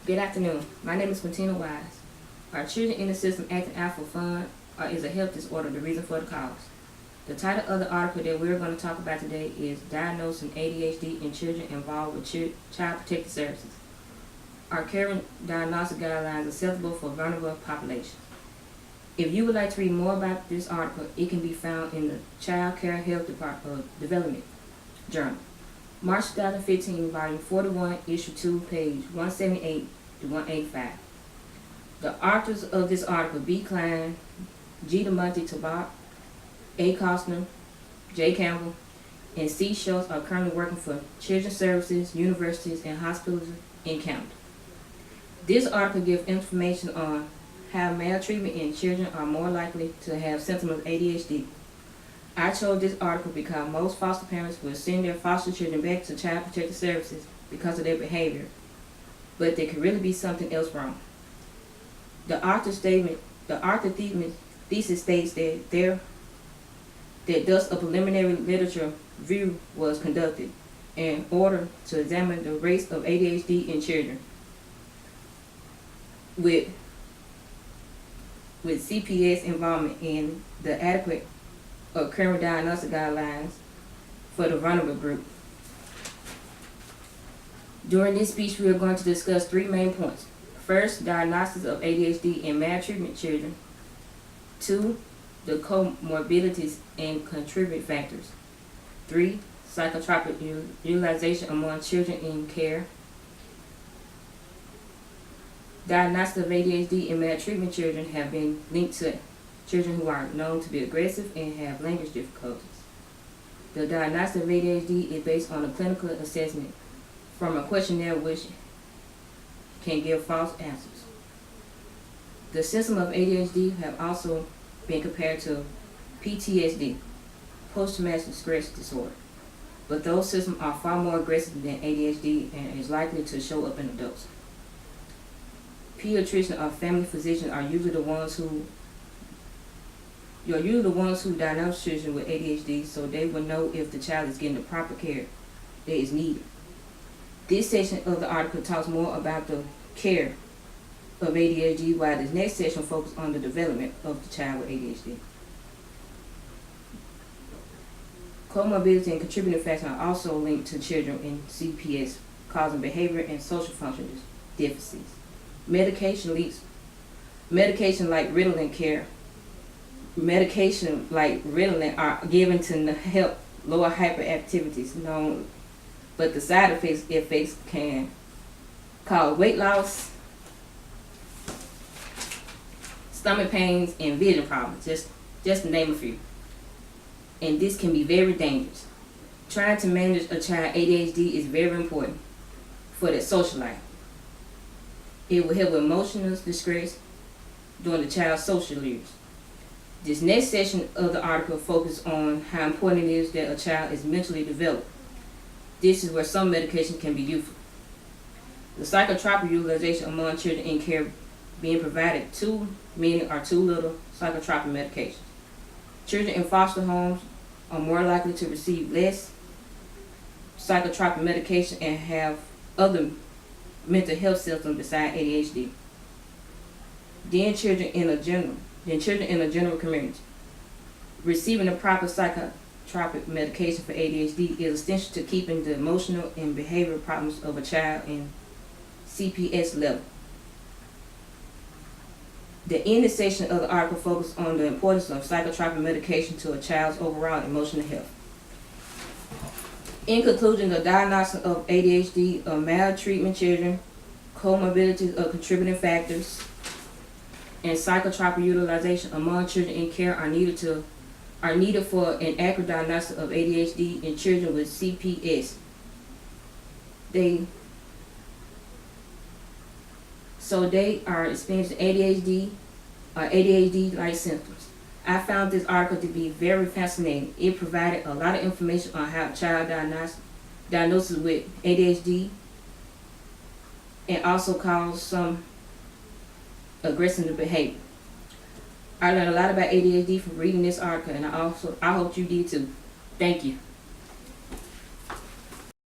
Good afternoon. My name is Quintina Wise. Are children in the system acting out for fun, or is a health disorder the reason for the cause? The title of the article that we're going to talk about today is Diagnosing ADHD in Children Involved with Child Protective Services. Are current diagnostic guidelines acceptable for vulnerable populations? If you would like to read more about this article, it can be found in the Child Care Health Development Journal. March 2015, Volume 41, Issue 2, page 178 to 185. The authors of this article, B. Klein, G. DeMonte Tabak, A. Costner, J. Campbell, and C. Schultz are currently working for children's services, universities, and hospitals in Canada. This article gives information on how maltreatment in children are more likely to have symptoms of ADHD. I chose this article because most foster parents will send their foster children back to Child Protective Services because of their behavior, but there could really be something else wrong. The author's thesis states that thus a preliminary literature review was conducted in order to examine the rates of ADHD in children with CPS involvement in the adequate of current diagnostic guidelines for the vulnerable group. During this speech, we are going to discuss three main points. First, diagnosis of ADHD in maltreatment children. 2, the comorbidities and contributing factors. 3, psychotropic utilization among children in care. Diagnosis of ADHD in maltreatment children have been linked to children who are known to be aggressive and have language difficulties. The diagnosis of ADHD is based on a clinical assessment from a questionnaire which can give false answers. The symptoms of ADHD have also been compared to PTSD, post-traumatic stress disorder, but those symptoms are far more aggressive than ADHD and is likely to show up in adults. Pediatricians or family physicians are usually the ones who diagnose children with ADHD, so they will know if the child is getting the proper care that is needed. This section of the article talks more about the care of ADHD, while this next section focuses on the development of the child with ADHD. Comorbidity and contributing factors are also linked to children in CPS, causing behavior and social function deficits. Medication like Ritalin are given to help lower hyperactivities known, but the side effects can cause weight loss, stomach pains, and vision problems, just to name a few. And this can be very dangerous. Trying to manage a child ADHD is very important for their social life. It will help with emotional distress during the child's social years. This next section of the article focuses on how important it is that a child is mentally developed. This is where some medication can be useful. The psychotropic utilization among children in care being provided too many or too little psychotropic medications. Children in foster homes are more likely to receive less psychotropic medication and have other mental health symptoms besides ADHD. Then children in a general community. Receiving the proper psychotropic medication for ADHD is essential to keeping the emotional and behavioral problems of a child in CPS level. The ending section of the article focuses on the importance of psychotropic medication to a child's overall emotional health. In conclusion, the diagnosis of ADHD of maltreatment children, comorbidities of contributing factors, and psychotropic utilization among children in care are needed for an accurate diagnosis of ADHD in children with CPS. They are experiencing ADHD or ADHD-like symptoms. I found this article to be very fascinating. It provided a lot of information on how a child diagnosis with ADHD and also caused some aggressive behavior. I learned a lot about ADHD from reading this article, and I hope you did too. Thank you.